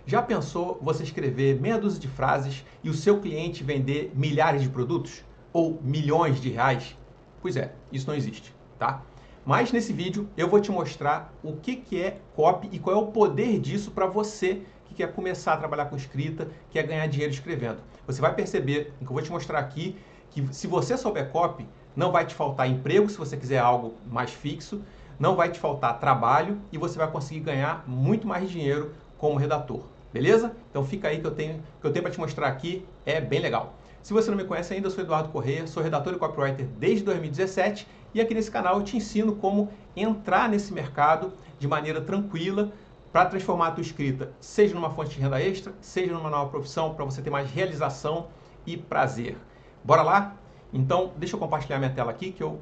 Já pensou você escrever meia dúzia de frases e o seu cliente vender milhares de produtos? Ou milhões de reais? Pois é, isso não existe, tá? Mas nesse vídeo eu vou te mostrar o que é copy e qual é o poder disso para você que quer começar a trabalhar com escrita, quer ganhar dinheiro escrevendo. Você vai perceber, que eu vou te mostrar aqui, que se você souber copy, não vai te faltar emprego se você quiser algo mais fixo, não vai te faltar trabalho e você vai conseguir ganhar muito mais dinheiro como redator. Beleza? Então fica aí que eu tenho para te mostrar aqui, é bem legal. Se você não me conhece ainda, eu sou Eduardo Corrêa, sou redator e copywriter desde 2017 e aqui nesse canal eu te ensino como entrar nesse mercado de maneira tranquila para transformar a tua escrita, seja numa fonte de renda extra, seja numa nova profissão, para você ter mais realização e prazer. Bora lá? Então, deixa eu compartilhar minha tela aqui que eu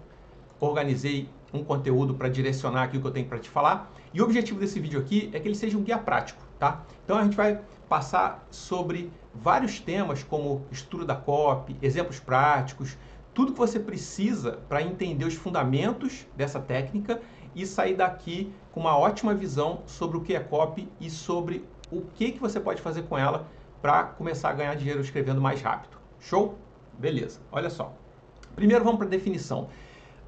organizei um conteúdo para direcionar aqui o que eu tenho para te falar. E o objetivo desse vídeo aqui é que ele seja um guia prático, tá? Então a gente vai passar sobre vários temas como estrutura da copy, exemplos práticos, tudo que você precisa para entender os fundamentos dessa técnica e sair daqui com uma ótima visão sobre o que é copy e sobre o que você pode fazer com ela para começar a ganhar dinheiro escrevendo mais rápido. Show? Beleza, olha só. Primeiro vamos para a definição.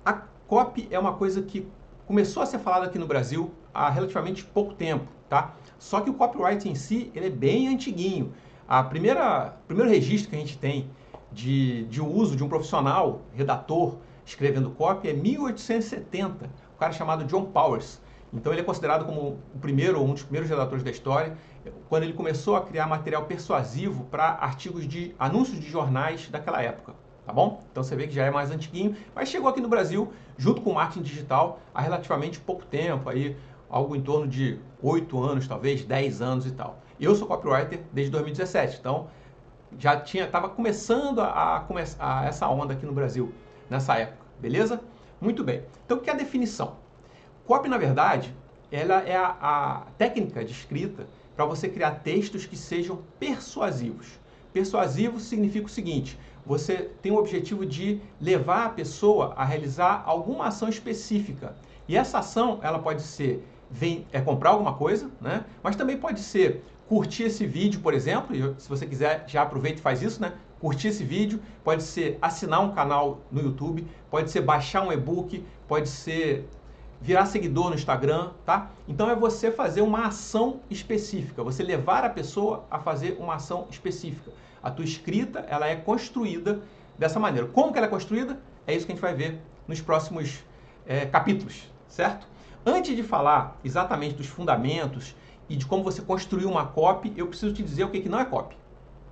A copy é uma coisa que começou a ser falada aqui no Brasil há relativamente pouco tempo, tá? Só que o copyright em si, ele é bem antiguinho. O primeiro registro que a gente tem de uso de um profissional, redator, escrevendo copy é 1870, um cara chamado John Powers. Então ele é considerado como o primeiro, um dos primeiros redatores da história, quando ele começou a criar material persuasivo para artigos de anúncios de jornais daquela época. Tá bom? Então você vê que já é mais antiguinho, mas chegou aqui no Brasil, junto com o marketing digital, há relativamente pouco tempo, aí, algo em torno de 8 anos, talvez, 10 anos e tal. Eu sou copywriter desde 2017, então já estava começando essa onda aqui no Brasil, nessa época, beleza? Muito bem. Então o que é a definição? Copy, na verdade, ela é a técnica de escrita para você criar textos que sejam persuasivos. Persuasivo significa o seguinte: você tem o objetivo de levar a pessoa a realizar alguma ação específica. E essa ação, ela pode ser comprar alguma coisa, né? Mas também pode ser curtir esse vídeo, por exemplo, e se você quiser, já aproveita e faz isso, né? Curtir esse vídeo, pode ser assinar um canal no YouTube, pode ser baixar um e-book, pode ser virar seguidor no Instagram, tá? Então é você fazer uma ação específica, você levar a pessoa a fazer uma ação específica. A tua escrita, ela é construída dessa maneira. Como que ela é construída? É isso que a gente vai ver nos próximos capítulos, certo? Antes de falar exatamente dos fundamentos e de como você construir uma copy, eu preciso te dizer o que não é copy,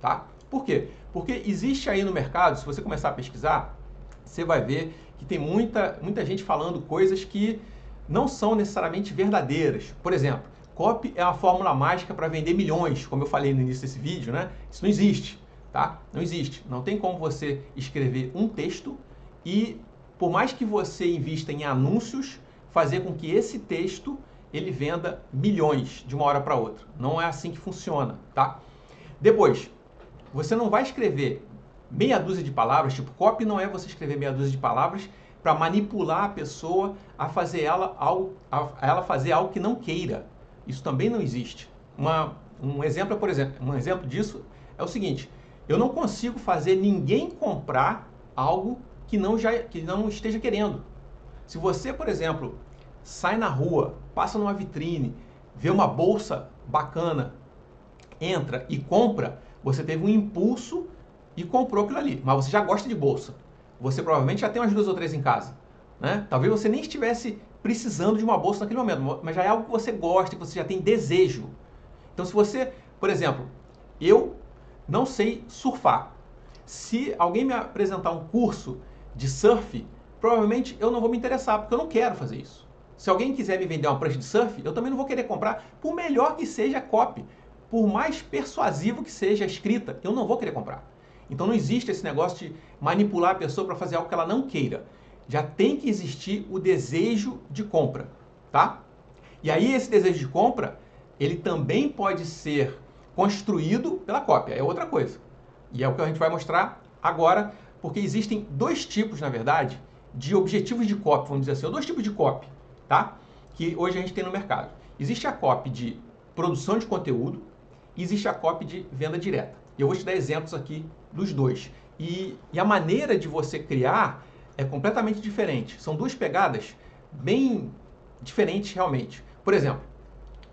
tá? Por quê? Porque existe aí no mercado, se você começar a pesquisar, você vai ver que tem muita gente falando coisas que não são necessariamente verdadeiras. Por exemplo, copy é uma fórmula mágica para vender milhões, como eu falei no início desse vídeo, né? Isso não existe, tá? Não existe. Não tem como você escrever um texto e, por mais que você invista em anúncios, fazer com que esse texto ele venda milhões de uma hora para outra. Não é assim que funciona, tá? Depois, você não vai escrever meia dúzia de palavras, tipo, copy não é você escrever meia dúzia de palavras para manipular a pessoa a fazer ela fazer algo que não queira. Isso também não existe. Um exemplo disso é o seguinte: eu não consigo fazer ninguém comprar algo que não esteja querendo. Se você, por exemplo, sai na rua, passa numa vitrine, vê uma bolsa bacana, entra e compra, você teve um impulso e comprou aquilo ali, mas você já gosta de bolsa. Você provavelmente já tem umas 2 ou 3 em casa, né? Talvez você nem estivesse precisando de uma bolsa naquele momento, mas já é algo que você gosta, que você já tem desejo. Então, se você, por exemplo, eu não sei surfar. Se alguém me apresentar um curso de surf, provavelmente eu não vou me interessar, porque eu não quero fazer isso. Se alguém quiser me vender uma prancha de surf, eu também não vou querer comprar, por melhor que seja a copy, por mais persuasivo que seja a escrita, eu não vou querer comprar. Então não existe esse negócio de manipular a pessoa para fazer algo que ela não queira. Já tem que existir o desejo de compra, tá? E aí esse desejo de compra, ele também pode ser construído pela cópia, é outra coisa. E é o que a gente vai mostrar agora, porque existem 2 tipos, na verdade, de objetivos de copy, vamos dizer assim, ou 2 tipos de copy, tá? Que hoje a gente tem no mercado. Existe a copy de produção de conteúdo e existe a copy de venda direta. Eu vou te dar exemplos aqui dos dois. E a maneira de você criar é completamente diferente. São duas pegadas bem diferentes realmente. Por exemplo,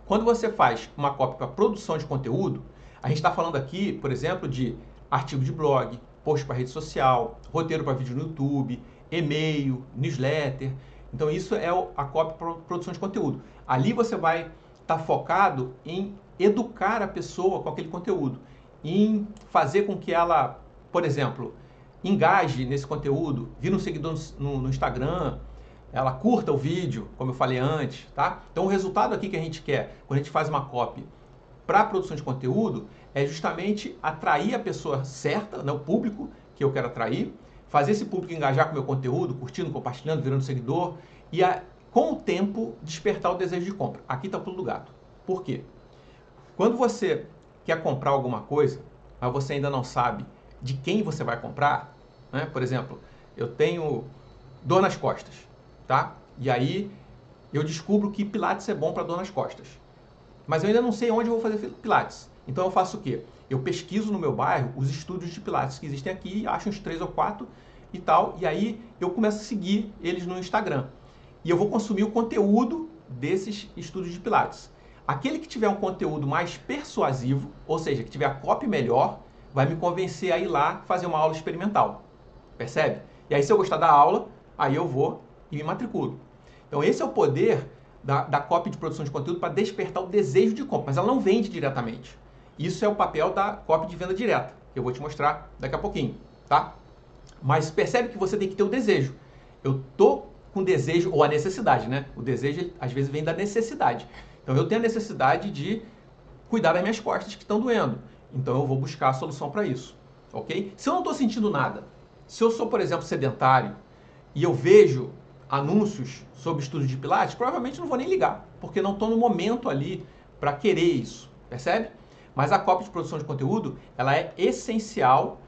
quando você faz uma copy para produção de conteúdo, a gente está falando aqui, por exemplo, de artigo de blog, post para rede social, roteiro para vídeo no YouTube, e-mail, newsletter. Então isso é a copy para produção de conteúdo. Ali você vai estar focado em educar a pessoa com aquele conteúdo, em fazer com que ela, por exemplo, engaje nesse conteúdo, vira um seguidor no Instagram, ela curta o vídeo, como eu falei antes, tá? Então o resultado aqui que a gente quer, quando a gente faz uma copy para produção de conteúdo, é justamente atrair a pessoa certa, né, o público que eu quero atrair, fazer esse público engajar com o meu conteúdo, curtindo, compartilhando, virando seguidor, e com o tempo despertar o desejo de compra. Aqui está o pulo do gato. Por quê? Quando você quer comprar alguma coisa, mas você ainda não sabe de quem você vai comprar, né? Por exemplo, eu tenho dor nas costas, tá? E aí eu descubro que Pilates é bom para dor nas costas. Mas eu ainda não sei onde eu vou fazer Pilates. Então eu faço o quê? Eu pesquiso no meu bairro os estúdios de Pilates que existem aqui, acho uns 3 ou 4 e tal, e aí eu começo a seguir eles no Instagram. E eu vou consumir o conteúdo desses estúdios de Pilates. Aquele que tiver um conteúdo mais persuasivo, ou seja, que tiver a copy melhor, vai me convencer a ir lá fazer uma aula experimental. Percebe? E aí se eu gostar da aula, aí eu vou e me matriculo. Então esse é o poder da copy de produção de conteúdo para despertar o desejo de compra, mas ela não vende diretamente. Isso é o papel da copy de venda direta, que eu vou te mostrar daqui a pouquinho, tá? Mas percebe que você tem que ter o desejo. Eu tô com desejo, ou a necessidade, né? O desejo, às vezes, vem da necessidade. Então, eu tenho a necessidade de cuidar das minhas costas que estão doendo. Então, eu vou buscar a solução para isso, ok? Se eu não estou sentindo nada, se eu sou, por exemplo, sedentário, e eu vejo anúncios sobre estudos de Pilates, provavelmente não vou nem ligar, porque não estou no momento ali para querer isso, percebe? Mas a copy de produção de conteúdo, ela é essencial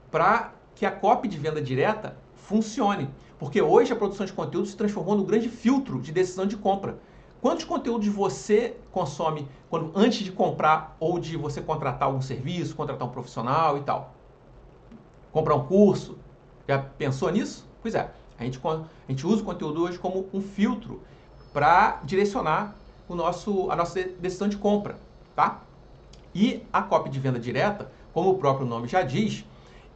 para que a copy de venda direta funcione. Porque hoje a produção de conteúdo se transformou no grande filtro de decisão de compra. Quantos conteúdos você consome antes de comprar ou de você contratar algum serviço, contratar um profissional e tal? Comprar um curso? Já pensou nisso? Pois é, a gente usa o conteúdo hoje como um filtro para direcionar a nossa decisão de compra, tá? E a copy de venda direta, como o próprio nome já diz,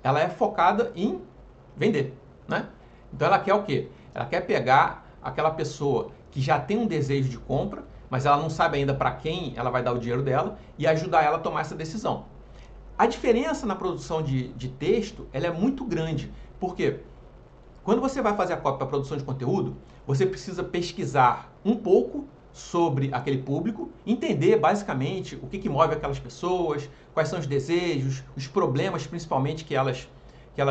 ela é focada em vender, né? Então ela quer o quê? Ela quer pegar aquela pessoa que já tem um desejo de compra, mas ela não sabe ainda para quem ela vai dar o dinheiro dela e ajudar ela a tomar essa decisão. A diferença na produção de texto, ela é muito grande. Por quê? Quando você vai fazer a copy para produção de conteúdo, você precisa pesquisar um pouco sobre aquele público, entender basicamente o que move aquelas pessoas, quais são os desejos, os problemas principalmente que elas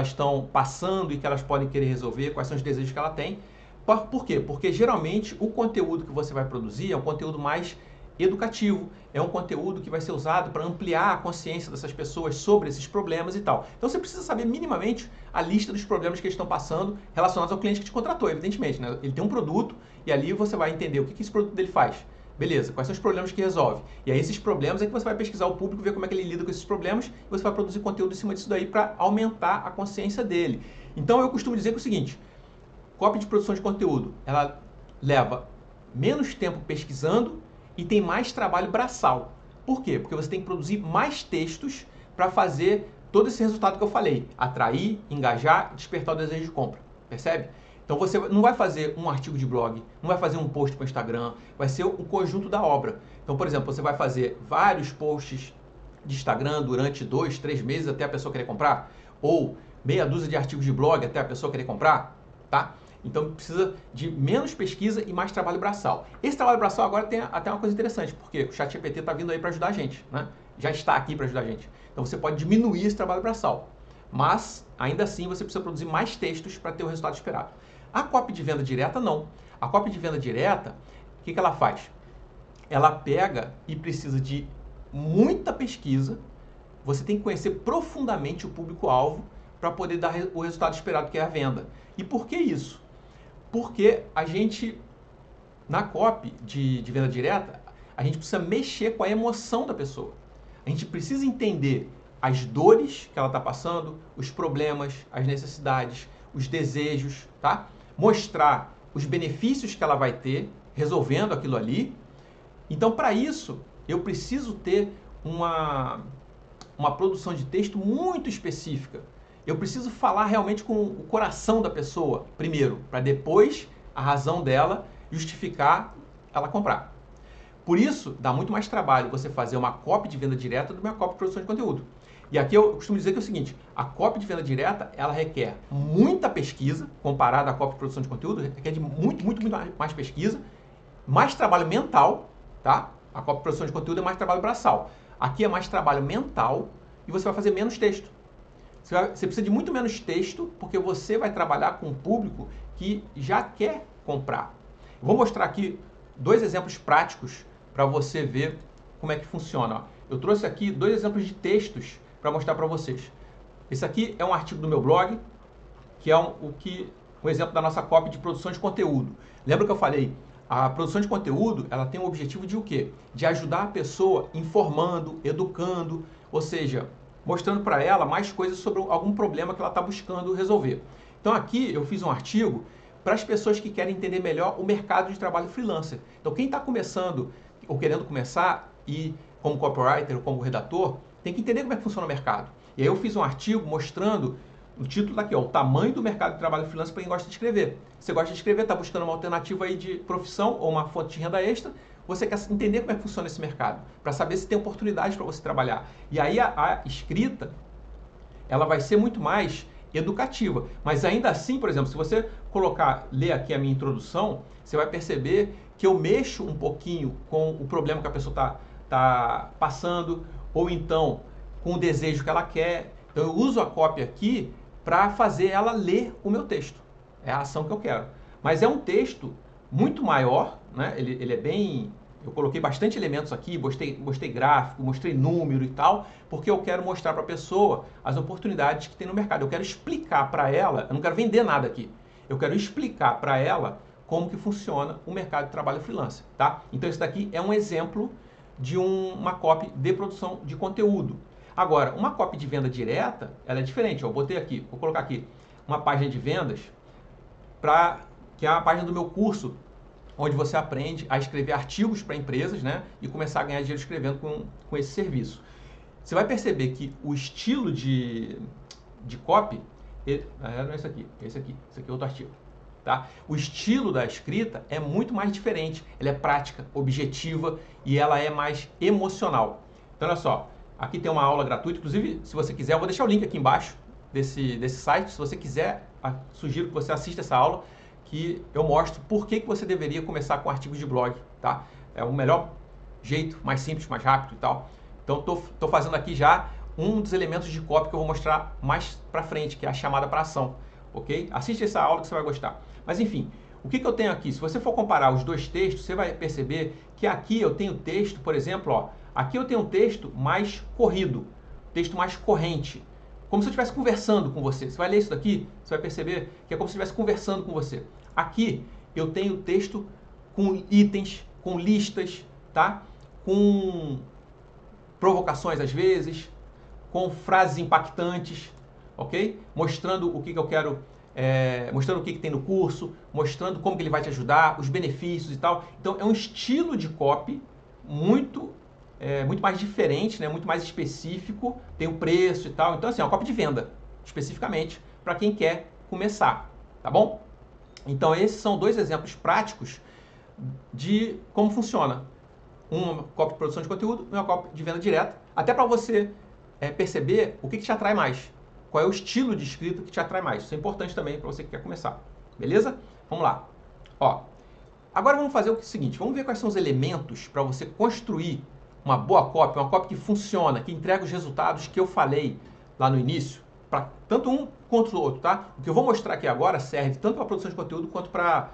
estão passando e que elas podem querer resolver, quais são os desejos que ela tem. Por quê? Porque geralmente o conteúdo que você vai produzir é um conteúdo mais educativo, é um conteúdo que vai ser usado para ampliar a consciência dessas pessoas sobre esses problemas e tal. Então você precisa saber minimamente a lista dos problemas que eles estão passando relacionados ao cliente que te contratou, evidentemente, né? Ele tem um produto e ali você vai entender o que esse produto dele faz. Beleza, quais são os problemas que resolve? E aí esses problemas é que você vai pesquisar o público, ver como é que ele lida com esses problemas e você vai produzir conteúdo em cima disso daí para aumentar a consciência dele. Então eu costumo dizer que é o seguinte, copy de produção de conteúdo, ela leva menos tempo pesquisando e tem mais trabalho braçal. Por quê? Porque você tem que produzir mais textos para fazer todo esse resultado que eu falei. Atrair, engajar, despertar o desejo de compra. Percebe? Então você não vai fazer um artigo de blog, não vai fazer um post para o Instagram, vai ser o conjunto da obra. Então, por exemplo, você vai fazer vários posts de Instagram durante 2, 3 meses até a pessoa querer comprar, ou meia dúzia de artigos de blog até a pessoa querer comprar, tá? Então precisa de menos pesquisa e mais trabalho braçal. Esse trabalho braçal agora tem até uma coisa interessante, porque o ChatGPT está vindo aí para ajudar a gente, né? Já está aqui para ajudar a gente. Então você pode diminuir esse trabalho braçal, mas ainda assim você precisa produzir mais textos para ter o resultado esperado. A copy de venda direta não. A copy de venda direta, o que ela faz? Ela pega e precisa de muita pesquisa, você tem que conhecer profundamente o público-alvo para poder dar o resultado esperado, que é a venda. E por que isso? Porque a gente, na copy de venda direta, a gente precisa mexer com a emoção da pessoa. A gente precisa entender as dores que ela está passando, os problemas, as necessidades, os desejos, tá? Mostrar os benefícios que ela vai ter resolvendo aquilo ali. Então, para isso, eu preciso ter uma produção de texto muito específica. Eu preciso falar realmente com o coração da pessoa, primeiro, para depois a razão dela justificar ela comprar. Por isso, dá muito mais trabalho você fazer uma copy de venda direta do que uma copy de produção de conteúdo. E aqui eu costumo dizer que é o seguinte, a copy de venda direta, ela requer muita pesquisa, comparada à copy de produção de conteúdo, requer de muito mais pesquisa, mais trabalho mental, tá? A copy de produção de conteúdo é mais trabalho braçal. Aqui é mais trabalho mental e você vai fazer menos texto. Você precisa de muito menos texto porque você vai trabalhar com um público que já quer comprar. Eu vou mostrar aqui 2 exemplos práticos para você ver como é que funciona. Eu trouxe aqui 2 exemplos de textos para mostrar para vocês. Esse aqui é um artigo do meu blog, que é um exemplo da nossa copy de produção de conteúdo. Lembra que eu falei? A produção de conteúdo, ela tem o objetivo de o quê? De ajudar a pessoa informando, educando, ou seja, mostrando para ela mais coisas sobre algum problema que ela está buscando resolver. Então aqui eu fiz um artigo para as pessoas que querem entender melhor o mercado de trabalho freelancer. Então quem está começando ou querendo começar e como copywriter ou como redator, tem que entender como é que funciona o mercado. E aí eu fiz um artigo mostrando, o título daqui, ó, o tamanho do mercado de trabalho freelancer para quem gosta de escrever. Você gosta de escrever, está buscando uma alternativa aí de profissão ou uma fonte de renda extra, você quer entender como é que funciona esse mercado, para saber se tem oportunidade para você trabalhar. E aí a escrita, ela vai ser muito mais educativa. Mas ainda assim, por exemplo, se você ler aqui a minha introdução, você vai perceber que eu mexo um pouquinho com o problema que a pessoa está passando, ou então com o desejo que ela quer. Então eu uso a cópia aqui para fazer ela ler o meu texto. É a ação que eu quero. Mas é um texto muito maior, né? Ele é bem... Eu coloquei bastante elementos aqui, mostrei gráfico, mostrei número e tal, porque eu quero mostrar para a pessoa as oportunidades que tem no mercado. Eu quero explicar para ela, eu não quero vender nada aqui, eu quero explicar para ela como que funciona o mercado de trabalho freelancer, tá? Então esse daqui é um exemplo de uma copy de produção de conteúdo. Agora, uma copy de venda direta, ela é diferente. Eu botei aqui, vou colocar aqui uma página de vendas, que é a página do meu curso, onde você aprende a escrever artigos para empresas, né, e começar a ganhar dinheiro escrevendo com esse serviço. Você vai perceber que o estilo de copy, não é esse aqui é outro artigo. Tá? O estilo da escrita é muito mais diferente, ela é prática, objetiva e ela é mais emocional. Então olha só, aqui tem uma aula gratuita, inclusive se você quiser, eu vou deixar o link aqui embaixo desse site, se você quiser, sugiro que você assista essa aula, que eu mostro por que você deveria começar com artigos de blog, tá? É o melhor jeito, mais simples, mais rápido e tal. Então tô fazendo aqui já um dos elementos de copy que eu vou mostrar mais para frente, que é a chamada para ação, ok? Assiste essa aula que você vai gostar. Mas enfim, o que eu tenho aqui? Se você for comparar os 2 textos, você vai perceber que aqui eu tenho texto, por exemplo, ó, aqui eu tenho um texto mais corrido, texto mais corrente, como se eu estivesse conversando com você. Você vai ler isso daqui, você vai perceber que é como se eu estivesse conversando com você. Aqui eu tenho texto com itens, com listas, tá? Com provocações às vezes, com frases impactantes, ok? Mostrando o que eu quero, mostrando o que tem no curso, mostrando como que ele vai te ajudar, os benefícios e tal. Então é um estilo de copy muito mais diferente, né? Muito mais específico, tem o preço e tal. Então assim, é uma copy de venda, especificamente, para quem quer começar, tá bom? Então esses são 2 exemplos práticos de como funciona uma copy de produção de conteúdo e uma copy de venda direta, até para você perceber o que te atrai mais, qual é o estilo de escrita que te atrai mais. Isso é importante também para você que quer começar, beleza? Vamos lá. Ó, agora vamos fazer o seguinte, vamos ver quais são os elementos para você construir uma boa copy, uma copy que funciona, que entrega os resultados que eu falei lá no início, para tanto um quanto o outro, tá? O que eu vou mostrar aqui agora serve tanto para produção de conteúdo quanto para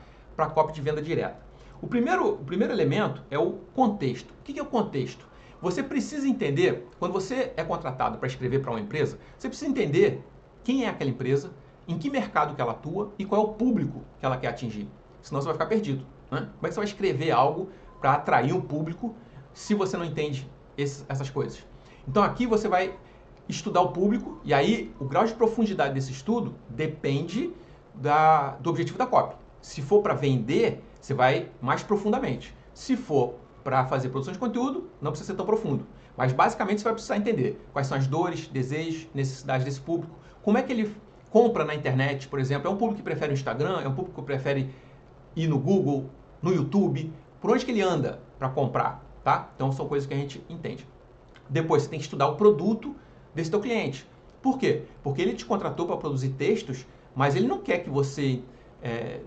copy de venda direta. O primeiro elemento é o contexto. O que é o contexto? Você precisa entender, quando você é contratado para escrever para uma empresa, você precisa entender quem é aquela empresa, em que mercado que ela atua e qual é o público que ela quer atingir. Senão você vai ficar perdido, né? Como é que você vai escrever algo para atrair um público se você não entende essas coisas? Então aqui você vai estudar o público e aí o grau de profundidade desse estudo depende do objetivo da copy. Se for para vender, você vai mais profundamente. Se for para fazer produção de conteúdo, não precisa ser tão profundo. Mas basicamente você vai precisar entender quais são as dores, desejos, necessidades desse público, como é que ele compra na internet, por exemplo. É um público que prefere o Instagram, é um público que prefere ir no Google, no YouTube, por onde que ele anda para comprar, tá? Então são coisas que a gente entende. Depois você tem que estudar o produto desse teu cliente. Por quê? Porque ele te contratou para produzir textos, mas ele não quer que você...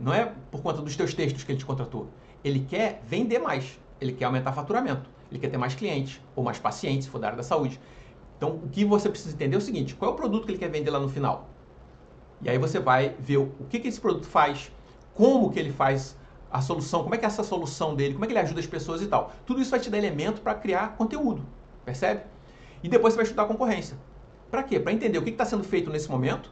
não é por conta dos teus textos que ele te contratou. Ele quer vender mais. Ele quer aumentar faturamento. Ele quer ter mais clientes ou mais pacientes, se for da área da saúde. Então, o que você precisa entender é o seguinte: qual é o produto que ele quer vender lá no final? E aí você vai ver o que esse produto faz, como que ele faz a solução, como é que é essa solução dele, como é que ele ajuda as pessoas e tal. Tudo isso vai te dar elemento para criar conteúdo, percebe? E depois você vai estudar a concorrência. Para quê? Para entender o que está sendo feito nesse momento,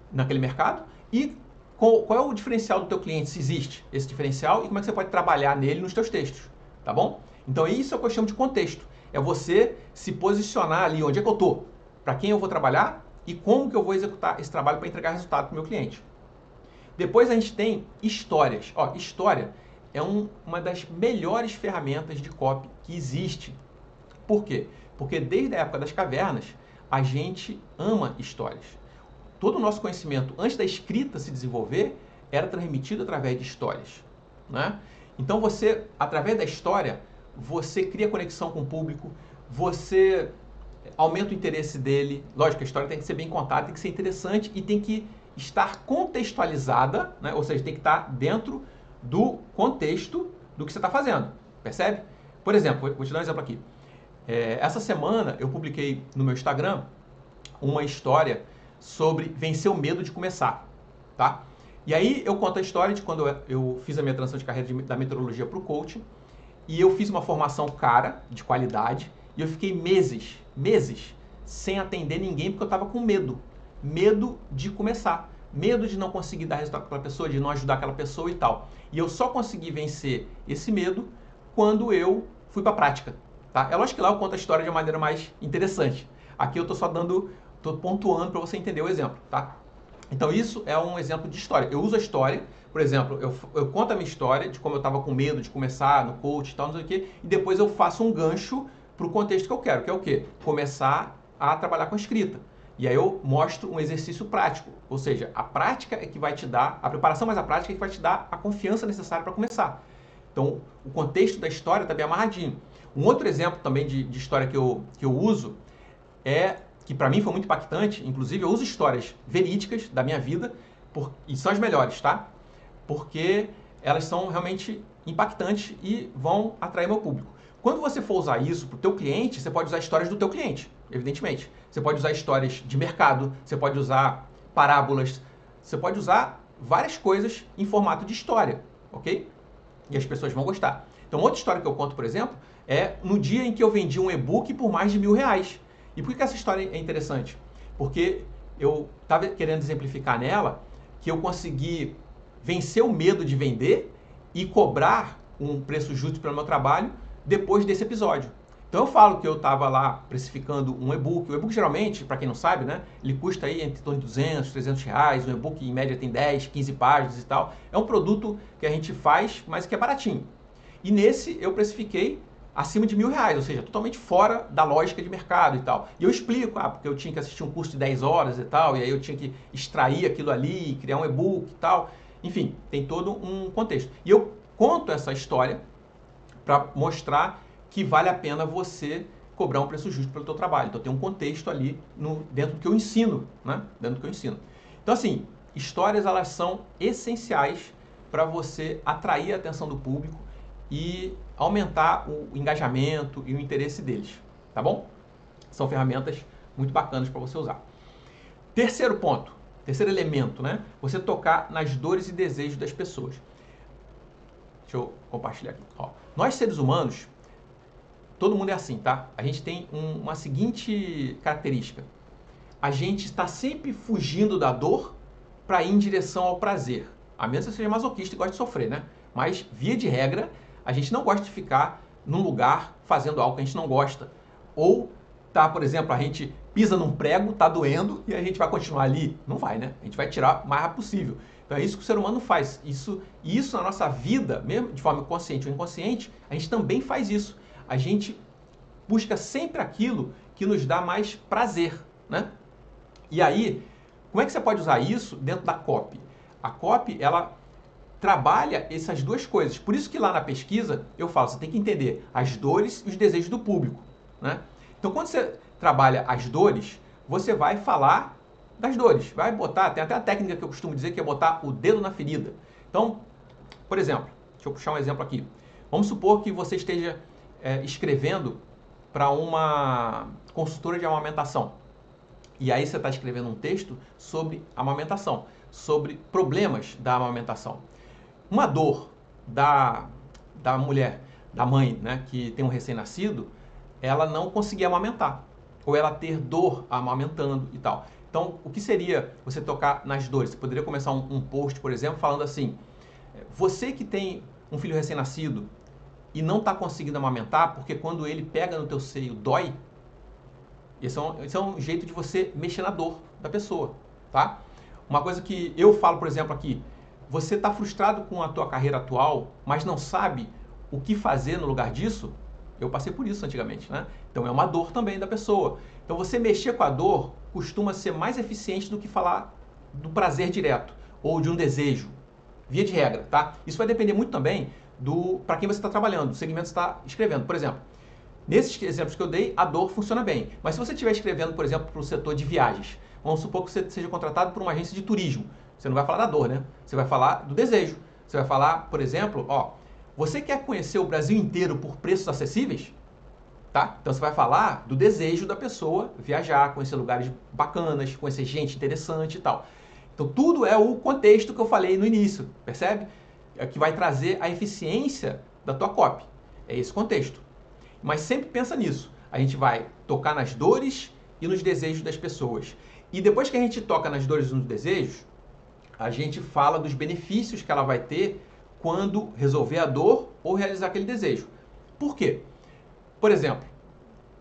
naquele mercado, e qual é o diferencial do teu cliente, se existe esse diferencial, e como é que você pode trabalhar nele nos teus textos, tá bom? Então isso é o que eu chamo de contexto. É você se posicionar ali, onde é que eu estou, para quem eu vou trabalhar e como que eu vou executar esse trabalho para entregar resultado para o meu cliente. Depois a gente tem histórias. Ó, história é uma das melhores ferramentas de copy que existe. Por quê? Porque desde a época das cavernas, a gente ama histórias. Todo o nosso conhecimento, antes da escrita se desenvolver, era transmitido através de histórias, né? Então você, através da história, você cria conexão com o público, você aumenta o interesse dele. Lógico que a história tem que ser bem contada, tem que ser interessante e tem que estar contextualizada, né? Ou seja, tem que estar dentro do contexto do que você está fazendo, percebe? Por exemplo, vou te dar um exemplo aqui. Essa semana eu publiquei no meu Instagram uma história sobre vencer o medo de começar, tá? E aí eu conto a história de quando eu fiz a minha transição de carreira da meteorologia para o coaching, e eu fiz uma formação cara, de qualidade, e eu fiquei meses, sem atender ninguém porque eu estava com medo. Medo de começar, medo de não conseguir dar resultado para aquela pessoa, de não ajudar aquela pessoa e tal. E eu só consegui vencer esse medo quando eu fui para a prática, tá? É lógico que lá eu conto a história de uma maneira mais interessante. Aqui eu estou só estou pontuando para você entender o exemplo, tá? Então isso é um exemplo de história. Eu uso a história, por exemplo, eu conto a minha história de como eu estava com medo de começar no coach e tal, não sei o quê, e depois eu faço um gancho para o contexto que eu quero, que é o quê? Começar a trabalhar com a escrita. E aí eu mostro um exercício prático, ou seja, a prática é que vai te dar, a preparação mais a prática é que vai te dar a confiança necessária para começar. Então, o contexto da história está bem amarradinho. Um outro exemplo também de história que eu uso que para mim foi muito impactante, inclusive eu uso histórias verídicas da minha vida, e são as melhores, tá? Porque elas são realmente impactantes e vão atrair meu público. Quando você for usar isso para o teu cliente, você pode usar histórias do teu cliente, evidentemente. Você pode usar histórias de mercado, você pode usar parábolas, você pode usar várias coisas em formato de história, ok? E as pessoas vão gostar. Então, outra história que eu conto, por exemplo, é no dia em que eu vendi um e-book por mais de R$1.000. E por que essa história é interessante? Porque eu estava querendo exemplificar nela que eu consegui vencer o medo de vender e cobrar um preço justo pelo meu trabalho depois desse episódio. Então eu falo que eu estava lá precificando um e-book. O e-book geralmente, para quem não sabe, né, ele custa aí entre torno de 200, 300 reais. Um e-book em média tem 10, 15 páginas e tal. É um produto que a gente faz, mas que é baratinho. E nesse eu precifiquei acima de R$1.000, ou seja, totalmente fora da lógica de mercado e tal. E eu explico, porque eu tinha que assistir um curso de 10 horas e tal, e aí eu tinha que extrair aquilo ali, criar um e-book e tal. Enfim, tem todo um contexto. E eu conto essa história para mostrar que vale a pena você cobrar um preço justo pelo teu trabalho. Então tem um contexto ali dentro do que eu ensino, né? Dentro do que eu ensino. Então assim, histórias elas são essenciais para você atrair a atenção do público e aumentar o engajamento e o interesse deles, tá bom? São ferramentas muito bacanas para você usar. Terceiro ponto, terceiro elemento, né? Você tocar nas dores e desejos das pessoas. Deixa eu compartilhar aqui. Ó, nós seres humanos, todo mundo é assim, tá? A gente tem uma seguinte característica. A gente está sempre fugindo da dor para ir em direção ao prazer. A menos que você seja masoquista e goste de sofrer, né? Mas, via de regra, a gente não gosta de ficar num lugar fazendo algo que a gente não gosta. Ou tá, por exemplo, a gente pisa num prego, tá doendo e a gente vai continuar ali? Não vai, né? A gente vai tirar o mais rápido possível. Então é isso que o ser humano faz. Isso na nossa vida, mesmo de forma consciente ou inconsciente, a gente também faz isso. A gente busca sempre aquilo que nos dá mais prazer, né? E aí, como é que você pode usar isso dentro da copy? A copy, ela trabalha essas duas coisas. Por isso que lá na pesquisa eu falo, você tem que entender as dores e os desejos do público, né? Então, quando você trabalha as dores, você vai falar das dores. Vai botar, tem até a técnica que eu costumo dizer que é botar o dedo na ferida. Então, por exemplo, deixa eu puxar um exemplo aqui. Vamos supor que você esteja escrevendo para uma consultora de amamentação. E aí você está escrevendo um texto sobre amamentação, sobre problemas da amamentação. Uma dor da mulher, da mãe, né, que tem um recém-nascido, ela não conseguir amamentar, ou ela ter dor amamentando e tal. Então, o que seria você tocar nas dores? Você poderia começar um post, por exemplo, falando assim, você que tem um filho recém-nascido e não está conseguindo amamentar, porque quando ele pega no teu seio dói, esse é um jeito de você mexer na dor da pessoa, tá? Uma coisa que eu falo, por exemplo, aqui, você está frustrado com a tua carreira atual, mas não sabe o que fazer no lugar disso? Eu passei por isso antigamente, né? Então é uma dor também da pessoa. Então você mexer com a dor costuma ser mais eficiente do que falar do prazer direto ou de um desejo, via de regra, tá? Isso vai depender muito também para quem você está trabalhando, do segmento que você está escrevendo. Por exemplo, nesses exemplos que eu dei, a dor funciona bem. Mas se você estiver escrevendo, por exemplo, para o setor de viagens, vamos supor que você seja contratado por uma agência de turismo. Você não vai falar da dor, né? Você vai falar do desejo. Você vai falar, por exemplo, você quer conhecer o Brasil inteiro por preços acessíveis? Tá? Então você vai falar do desejo da pessoa viajar, conhecer lugares bacanas, conhecer gente interessante e tal. Então tudo é o contexto que eu falei no início, percebe? É que vai trazer a eficiência da tua copy. É esse contexto. Mas sempre pensa nisso. A gente vai tocar nas dores e nos desejos das pessoas. E depois que a gente toca nas dores e nos desejos, a gente fala dos benefícios que ela vai ter quando resolver a dor ou realizar aquele desejo. Por quê? Por exemplo,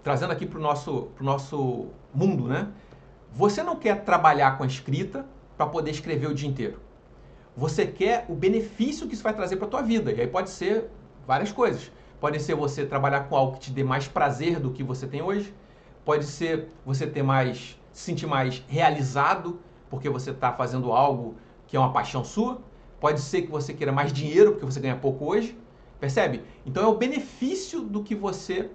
trazendo aqui para o nosso mundo, né? Você não quer trabalhar com a escrita para poder escrever o dia inteiro. Você quer o benefício que isso vai trazer para a tua vida. E aí pode ser várias coisas. Pode ser você trabalhar com algo que te dê mais prazer do que você tem hoje. Pode ser você se sentir mais realizado, porque você está fazendo algo que é uma paixão sua. Pode ser que você queira mais dinheiro, porque você ganha pouco hoje. Percebe? Então é o benefício do que você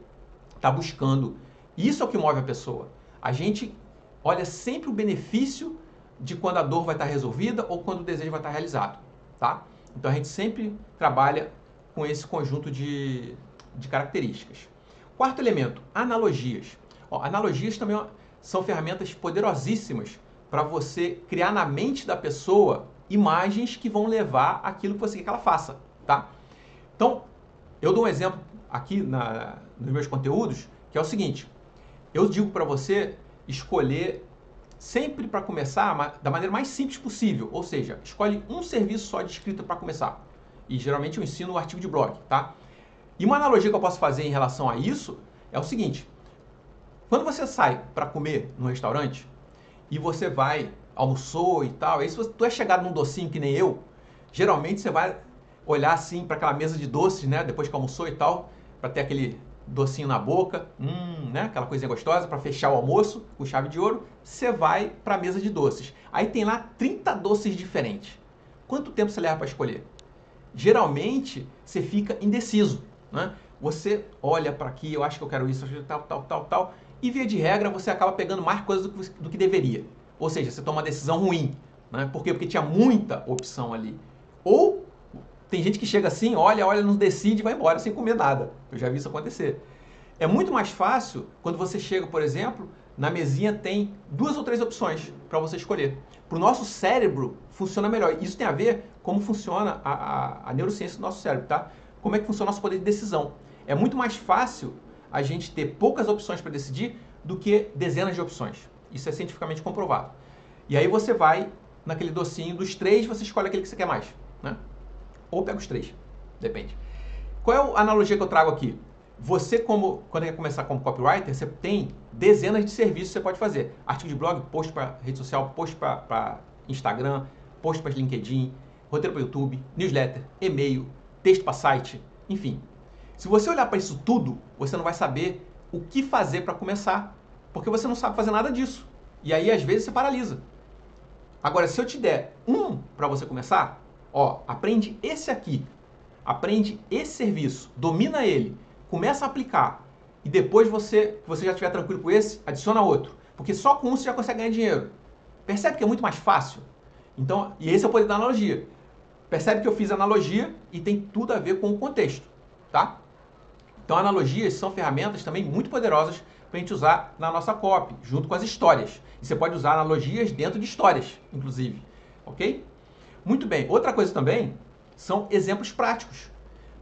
está buscando. Isso é o que move a pessoa. A gente olha sempre o benefício de quando a dor vai estar resolvida ou quando o desejo vai estar realizado. Tá? Então a gente sempre trabalha com esse conjunto de características. Quarto elemento, analogias. Analogias também são ferramentas poderosíssimas para você criar na mente da pessoa imagens que vão levar aquilo que você quer que ela faça. Tá? Então, eu dou um exemplo aqui nos meus conteúdos, que é o seguinte. Eu digo para você escolher sempre para começar da maneira mais simples possível. Ou seja, escolhe um serviço só de escrita para começar. E geralmente eu ensino o artigo de blog, tá? E uma analogia que eu posso fazer em relação a isso é o seguinte. Quando você sai para comer no restaurante e você almoçou e tal, aí se tu é chegado num docinho que nem eu, geralmente você vai olhar assim para aquela mesa de doces, né? Depois que almoçou e tal, para ter aquele docinho na boca, né? Aquela coisinha gostosa para fechar o almoço com chave de ouro, você vai para a mesa de doces. Aí tem lá 30 doces diferentes. Quanto tempo você leva para escolher? Geralmente você fica indeciso, né? Você olha para aqui, eu acho que eu quero isso, tal, e via de regra você acaba pegando mais coisas do que deveria. Ou seja, você toma uma decisão ruim, né? Por quê? Porque tinha muita opção ali. Ou tem gente que chega assim, olha, não decide e vai embora sem comer nada. Eu já vi isso acontecer. É muito mais fácil quando você chega, por exemplo, na mesinha tem 2 ou 3 opções para você escolher. Para o nosso cérebro funciona melhor. Isso tem a ver como funciona a neurociência do nosso cérebro, tá? Como é que funciona o nosso poder de decisão. É muito mais fácil a gente ter poucas opções para decidir do que dezenas de opções. Isso é cientificamente comprovado. E aí você vai naquele docinho dos 3, você escolhe aquele que você quer mais, né? Ou pega os 3, depende. Qual é a analogia que eu trago aqui? Você, quando quer começar como copywriter, você tem dezenas de serviços que você pode fazer. Artigo de blog, post para rede social, post para Instagram, post para LinkedIn, roteiro para YouTube, newsletter, e-mail, texto para site, enfim. Se você olhar para isso tudo, você não vai saber o que fazer para começar, porque você não sabe fazer nada disso. E aí, às vezes, você paralisa. Agora, se eu te der para você começar, ó, aprende esse aqui, aprende esse serviço, domina ele, começa a aplicar, e depois você já estiver tranquilo com esse, adiciona outro. Porque só com um você já consegue ganhar dinheiro. Percebe que é muito mais fácil? Então, e esse é o poder da analogia. Percebe que eu fiz analogia e tem tudo a ver com o contexto, tá? Então, analogias são ferramentas também muito poderosas para a gente usar na nossa copy, junto com as histórias. E você pode usar analogias dentro de histórias, inclusive, ok? Muito bem. Outra coisa também são exemplos práticos.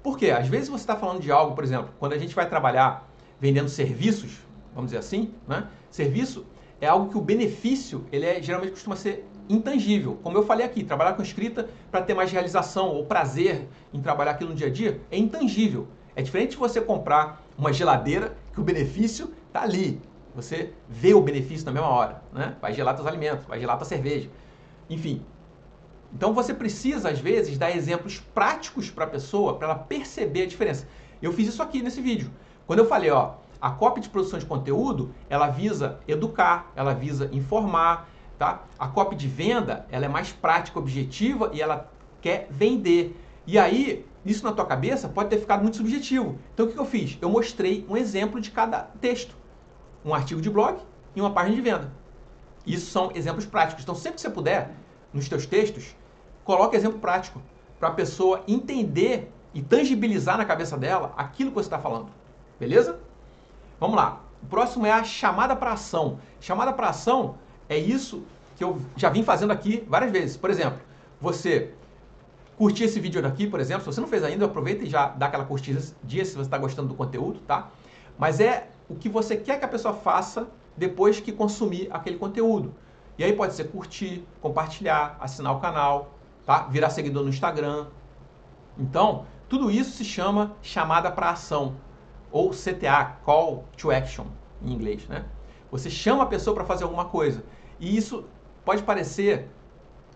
Por quê? Às vezes você está falando de algo, por exemplo, quando a gente vai trabalhar vendendo serviços, vamos dizer assim, né? Serviço é algo que o benefício, geralmente costuma ser intangível. Como eu falei aqui, trabalhar com escrita para ter mais realização ou prazer em trabalhar aquilo no dia a dia é intangível. É diferente de você comprar uma geladeira que o benefício está ali. Você vê o benefício na mesma hora, né? Vai gelar seus alimentos, vai gelar tua cerveja, enfim. Então você precisa, às vezes, dar exemplos práticos para a pessoa, para ela perceber a diferença. Eu fiz isso aqui nesse vídeo. Quando eu falei, ó, a copy de produção de conteúdo, ela visa educar, ela visa informar, tá? A copy de venda, ela é mais prática, objetiva e ela quer vender. E aí, isso na tua cabeça pode ter ficado muito subjetivo. Então, o que eu fiz? Eu mostrei um exemplo de cada texto. Um artigo de blog e uma página de venda. Isso são exemplos práticos. Então, sempre que você puder, nos teus textos, coloque exemplo prático para a pessoa entender e tangibilizar na cabeça dela aquilo que você está falando. Beleza? Vamos lá. O próximo é a chamada para ação. Chamada para ação é isso que eu já vim fazendo aqui várias vezes. Por exemplo, você curtir esse vídeo daqui, por exemplo. Se você não fez ainda, aproveita e já dá aquela curtida se você está gostando do conteúdo, tá? Mas é o que você quer que a pessoa faça depois que consumir aquele conteúdo. E aí pode ser curtir, compartilhar, assinar o canal, tá? Virar seguidor no Instagram. Então, tudo isso se chama chamada para ação, ou CTA, Call to Action, em inglês, né? Você chama a pessoa para fazer alguma coisa. E isso pode parecer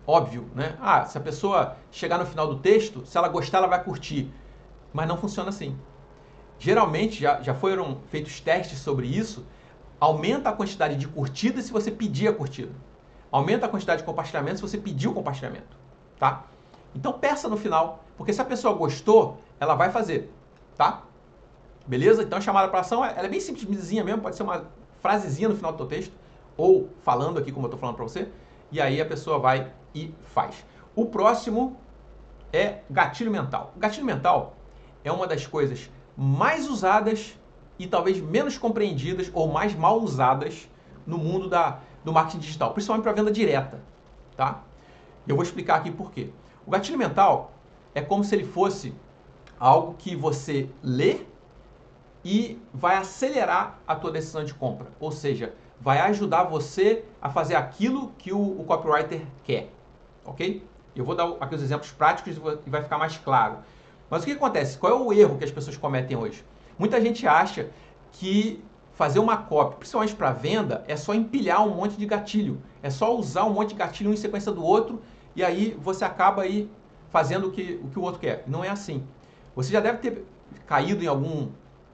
óbvio, né? Ah, se a pessoa chegar no final do texto, se ela gostar, ela vai curtir. Mas não funciona assim. Geralmente, já foram feitos testes sobre isso, aumenta a quantidade de curtidas se você pedir a curtida. Aumenta a quantidade de compartilhamento se você pedir o compartilhamento, tá? Então, peça no final, porque se a pessoa gostou, ela vai fazer, tá? Beleza? Então, a chamada para ação, ela é bem simplesinha mesmo, pode ser uma frasezinha no final do teu texto, ou falando aqui como eu estou falando para você, e aí a pessoa vai e faz. O próximo é gatilho mental. O gatilho mental é uma das coisas mais usadas e talvez menos compreendidas ou mais mal usadas no mundo do marketing digital, principalmente para venda direta, tá? Eu vou explicar aqui por quê. O gatilho mental é como se ele fosse algo que você lê e vai acelerar a tua decisão de compra, ou seja, vai ajudar você a fazer aquilo que o copywriter quer, ok? Eu vou dar aqui os exemplos práticos e vai ficar mais claro. Mas o que acontece? Qual é o erro que as pessoas cometem hoje? Muita gente acha que fazer uma copy, principalmente para venda, é só empilhar um monte de gatilho. É só usar um monte de gatilho um em sequência do outro e aí você acaba aí fazendo o que o outro quer. Não é assim. Você já deve ter caído em algum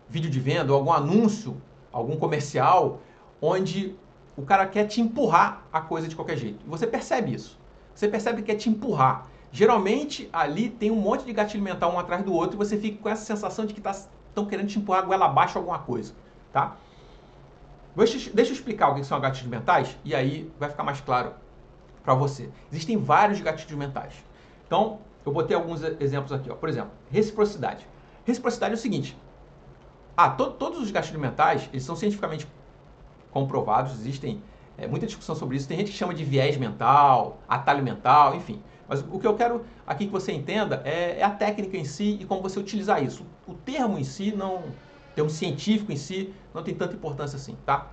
vídeo de venda, ou algum anúncio, algum comercial, onde o cara quer te empurrar a coisa de qualquer jeito. E você percebe isso. Você percebe que quer te empurrar. Geralmente, ali tem um monte de gatilho mental um atrás do outro e você fica com essa sensação de que estão querendo te empurrar a goela abaixo alguma coisa, tá? Deixa eu explicar o que são gatilhos mentais e aí vai ficar mais claro para você. Existem vários gatilhos mentais. Então, eu botei alguns exemplos aqui. Ó. Por exemplo, reciprocidade. Reciprocidade é o seguinte. Todos os gatilhos mentais, eles são cientificamente comprovados, existem muita discussão sobre isso. Tem gente que chama de viés mental, atalho mental, enfim. Mas o que eu quero aqui que você entenda é a técnica em si e como você utilizar isso. O termo em si, o termo científico em si, não tem tanta importância assim, tá?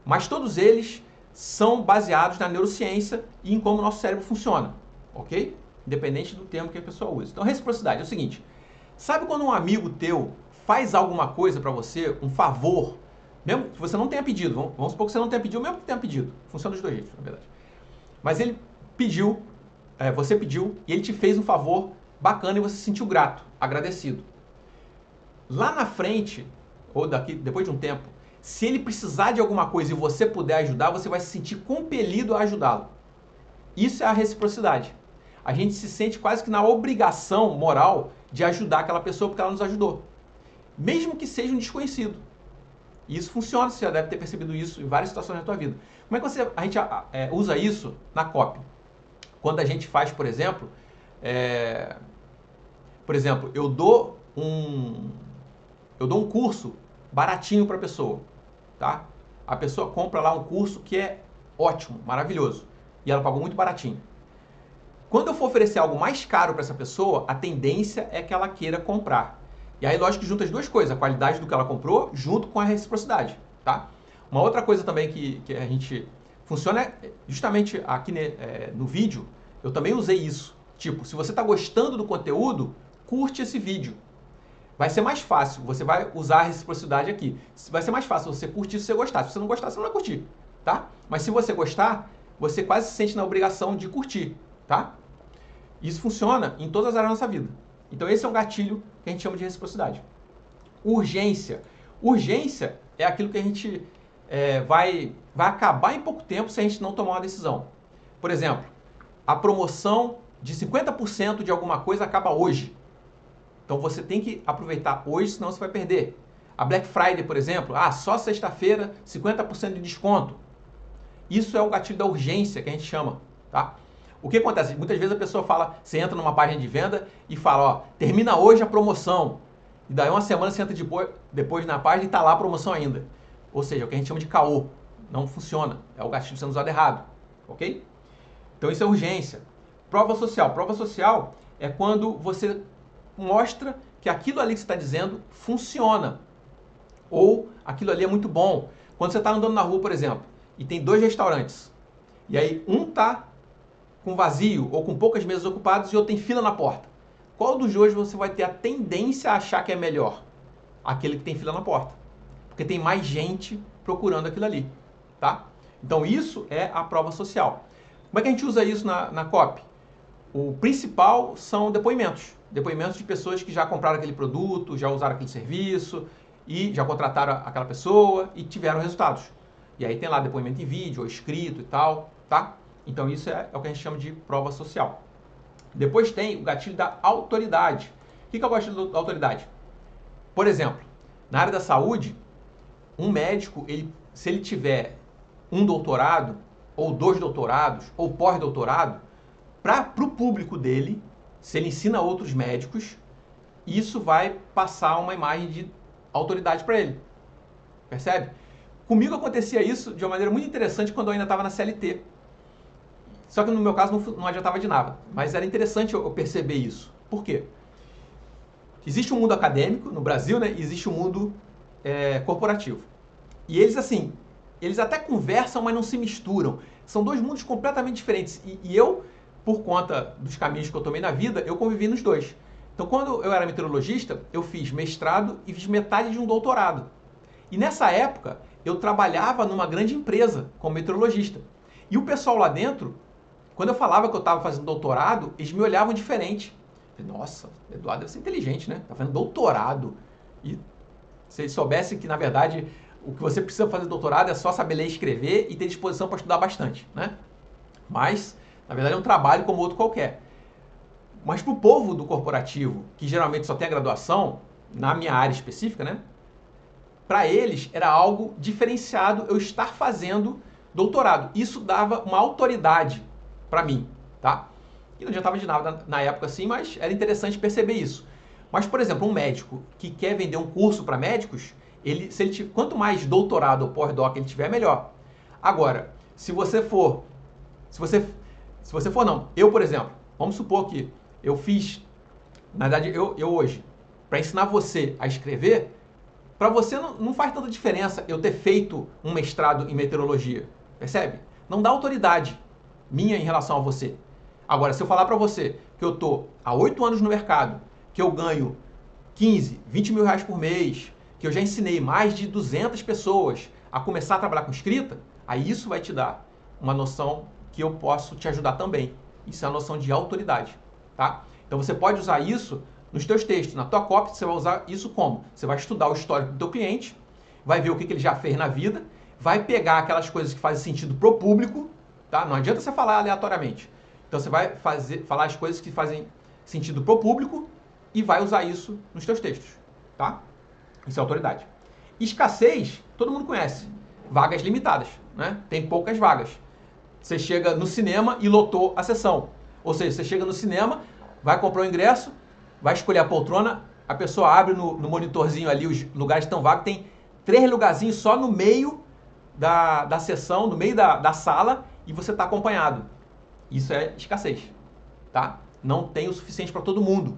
Mas todos eles são baseados na neurociência e em como o nosso cérebro funciona, ok? Independente do termo que a pessoa usa. Então, reciprocidade é o seguinte. Sabe quando um amigo teu faz alguma coisa para você, um favor, Mesmo que você não tenha pedido, vamos supor que você não tenha pedido, mesmo que tenha pedido. Funciona dos dois jeitos, na verdade. Mas ele pediu, você pediu, e ele te fez um favor bacana e você se sentiu grato, agradecido. Lá na frente, ou depois de um tempo, se ele precisar de alguma coisa e você puder ajudar, você vai se sentir compelido a ajudá-lo. Isso é a reciprocidade. A gente se sente quase que na obrigação moral de ajudar aquela pessoa porque ela nos ajudou. Mesmo que seja um desconhecido. E isso funciona, você já deve ter percebido isso em várias situações da tua vida. Como é que a gente usa isso na copy? Quando a gente faz, por exemplo, eu dou um curso baratinho para a pessoa, tá? A pessoa compra lá um curso que é ótimo, maravilhoso, e ela pagou muito baratinho. Quando eu for oferecer algo mais caro para essa pessoa, a tendência é que ela queira comprar. E aí, lógico que junta as duas coisas, a qualidade do que ela comprou junto com a reciprocidade, tá? Uma outra coisa também que a gente funciona justamente aqui no vídeo, eu também usei isso. Tipo, se você está gostando do conteúdo, curte esse vídeo. Vai ser mais fácil, você vai usar a reciprocidade aqui. Vai ser mais fácil você curtir se você gostar. Se você não gostar, você não vai curtir, tá? Mas se você gostar, você quase se sente na obrigação de curtir, tá? Isso funciona em todas as áreas da nossa vida. Então esse é um gatilho que a gente chama de reciprocidade. Urgência. Urgência é aquilo que a gente vai acabar em pouco tempo se a gente não tomar uma decisão. Por exemplo, a promoção de 50% de alguma coisa acaba hoje. Então você tem que aproveitar hoje, senão você vai perder. A Black Friday, por exemplo, só sexta-feira 50% de desconto. Isso é o gatilho da urgência que a gente chama, tá? O que acontece? Muitas vezes a pessoa fala, você entra numa página de venda e fala, termina hoje a promoção. E daí uma semana você entra depois na página e está lá a promoção ainda. Ou seja, é o que a gente chama de caô. Não funciona. É o gatilho sendo usado errado. Ok? Então isso é urgência. Prova social. Prova social é quando você mostra que aquilo ali que você está dizendo funciona. Ou aquilo ali é muito bom. Quando você está andando na rua, por exemplo, e tem 2 restaurantes. E aí um está com vazio ou com poucas mesas ocupadas e outro tem fila na porta. Qual dos dois você vai ter a tendência a achar que é melhor? Aquele que tem fila na porta. Porque tem mais gente procurando aquilo ali, tá? Então isso é a prova social. Como é que a gente usa isso na copy? O principal são depoimentos. Depoimentos de pessoas que já compraram aquele produto, já usaram aquele serviço e já contrataram aquela pessoa e tiveram resultados. E aí tem lá depoimento em vídeo ou escrito e tal, tá? Então isso é o que a gente chama de prova social. Depois tem o gatilho da autoridade. O que é o gatilho da autoridade? Por exemplo, na área da saúde, um médico, se ele tiver um doutorado, ou 2 doutorados, ou pós-doutorado, para o público dele, se ele ensina outros médicos, isso vai passar uma imagem de autoridade para ele. Percebe? Comigo acontecia isso de uma maneira muito interessante quando eu ainda estava na CLT. Só que no meu caso não adiantava de nada. Mas era interessante eu perceber isso. Por quê? Existe um mundo acadêmico no Brasil, né? E existe um mundo corporativo. E eles, assim, eles até conversam, mas não se misturam. São 2 mundos completamente diferentes. E eu, por conta dos caminhos que eu tomei na vida, eu convivi nos 2. Então, quando eu era meteorologista, eu fiz mestrado e fiz metade de um doutorado. E nessa época, eu trabalhava numa grande empresa como meteorologista. E o pessoal lá dentro, quando eu falava que eu estava fazendo doutorado, eles me olhavam diferente. Nossa, Eduardo deve ser inteligente, né? Tá fazendo doutorado. E se eles soubessem que, na verdade, o que você precisa fazer doutorado é só saber ler e escrever e ter disposição para estudar bastante, né? Mas, na verdade, é um trabalho como outro qualquer. Mas para o povo do corporativo, que geralmente só tem a graduação, na minha área específica, né? Para eles era algo diferenciado eu estar fazendo doutorado. Isso dava uma autoridade para mim, tá? E não adiantava de nada na época assim, mas era interessante perceber isso. Mas, por exemplo, um médico que quer vender um curso para médicos, quanto mais doutorado ou pós-doc ele tiver, melhor. Agora, eu, por exemplo, vamos supor que eu fiz, na verdade, eu hoje, para ensinar você a escrever, para você não faz tanta diferença eu ter feito um mestrado em meteorologia, percebe? Não dá autoridade minha em relação a você. Agora, se eu falar para você que eu estou há 8 anos no mercado, que eu ganho 15, 20 mil reais por mês, que eu já ensinei mais de 200 pessoas a começar a trabalhar com escrita, aí isso vai te dar uma noção que eu posso te ajudar também. Isso é a noção de autoridade, tá? Então você pode usar isso nos teus textos, na tua copy, você vai usar isso como? Você vai estudar o histórico do teu cliente, vai ver o que ele já fez na vida, vai pegar aquelas coisas que fazem sentido pro público, tá? Não adianta você falar aleatoriamente. Então você vai falar as coisas que fazem sentido pro público e vai usar isso nos teus textos, tá? Isso é autoridade. Escassez, todo mundo conhece. Vagas limitadas, né? Tem poucas vagas. Você chega no cinema e lotou a sessão. Ou seja, você chega no cinema, vai comprar o ingresso, vai escolher a poltrona, a pessoa abre no monitorzinho ali, os lugares estão vagos, tem 3 lugarzinhos só no meio da sessão, no meio da sala, e você está acompanhado. Isso é escassez, tá? Não tem o suficiente para todo mundo.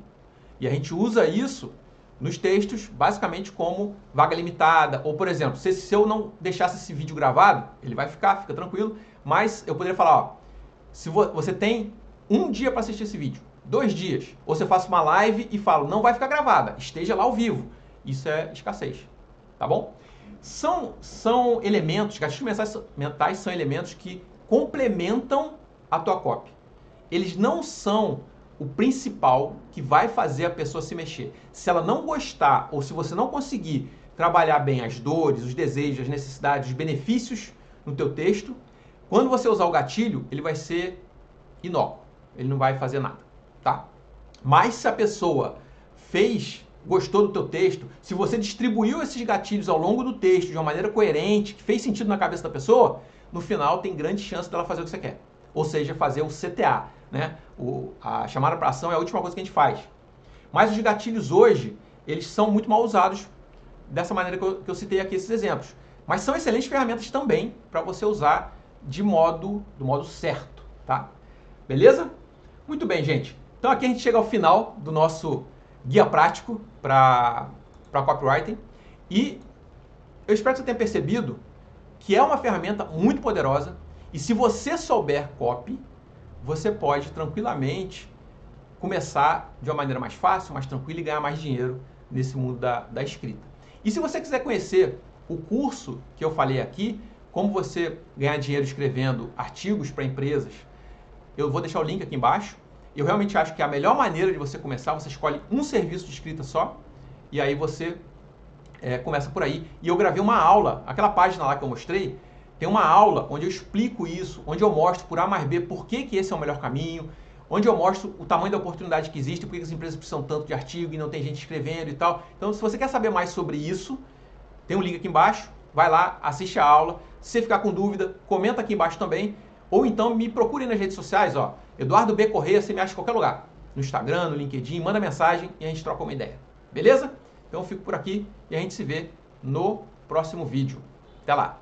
E a gente usa isso nos textos, basicamente como vaga limitada. Ou, por exemplo, se eu não deixasse esse vídeo gravado, ele vai fica tranquilo, mas eu poderia falar, ó, se você tem 1 dia para assistir esse vídeo, 2 dias, ou você faz uma live e fala, não vai ficar gravada, esteja lá ao vivo. Isso é escassez, tá bom? São elementos, gatilhos mentais são elementos que complementam a tua copy. Eles não são o principal que vai fazer a pessoa se mexer. Se ela não gostar ou se você não conseguir trabalhar bem as dores, os desejos, as necessidades, os benefícios no teu texto, quando você usar o gatilho, ele vai ser inócuo. Ele não vai fazer nada, tá? Mas se a pessoa gostou do teu texto, se você distribuiu esses gatilhos ao longo do texto de uma maneira coerente, que fez sentido na cabeça da pessoa, no final tem grande chance dela fazer o que você quer. Ou seja, fazer o CTA, né? A chamada para ação é a última coisa que a gente faz. Mas os gatilhos hoje, eles são muito mal usados dessa maneira que eu citei aqui esses exemplos. Mas são excelentes ferramentas também para você usar do modo certo, tá? Beleza? Muito bem, gente. Então aqui a gente chega ao final do nosso guia prático para copywriting. E eu espero que você tenha percebido que é uma ferramenta muito poderosa. E se você souber copy, você pode tranquilamente começar de uma maneira mais fácil, mais tranquila e ganhar mais dinheiro nesse mundo da escrita. E se você quiser conhecer o curso que eu falei aqui, como você ganhar dinheiro escrevendo artigos para empresas, eu vou deixar o link aqui embaixo. Eu realmente acho que a melhor maneira de você começar, você escolhe um serviço de escrita só, e aí você começa por aí. E eu gravei uma aula, aquela página lá que eu mostrei, tem uma aula onde eu explico isso, onde eu mostro por A mais B por que esse é o melhor caminho, onde eu mostro o tamanho da oportunidade que existe, por que as empresas precisam tanto de artigo e não tem gente escrevendo e tal. Então, se você quer saber mais sobre isso, tem um link aqui embaixo, vai lá, assiste a aula. Se você ficar com dúvida, comenta aqui embaixo também, ou então me procure nas redes sociais, ó, Eduardo B. Correia, você me acha em qualquer lugar, no Instagram, no LinkedIn, manda mensagem e a gente troca uma ideia, beleza? Então eu fico por aqui e a gente se vê no próximo vídeo. Até lá!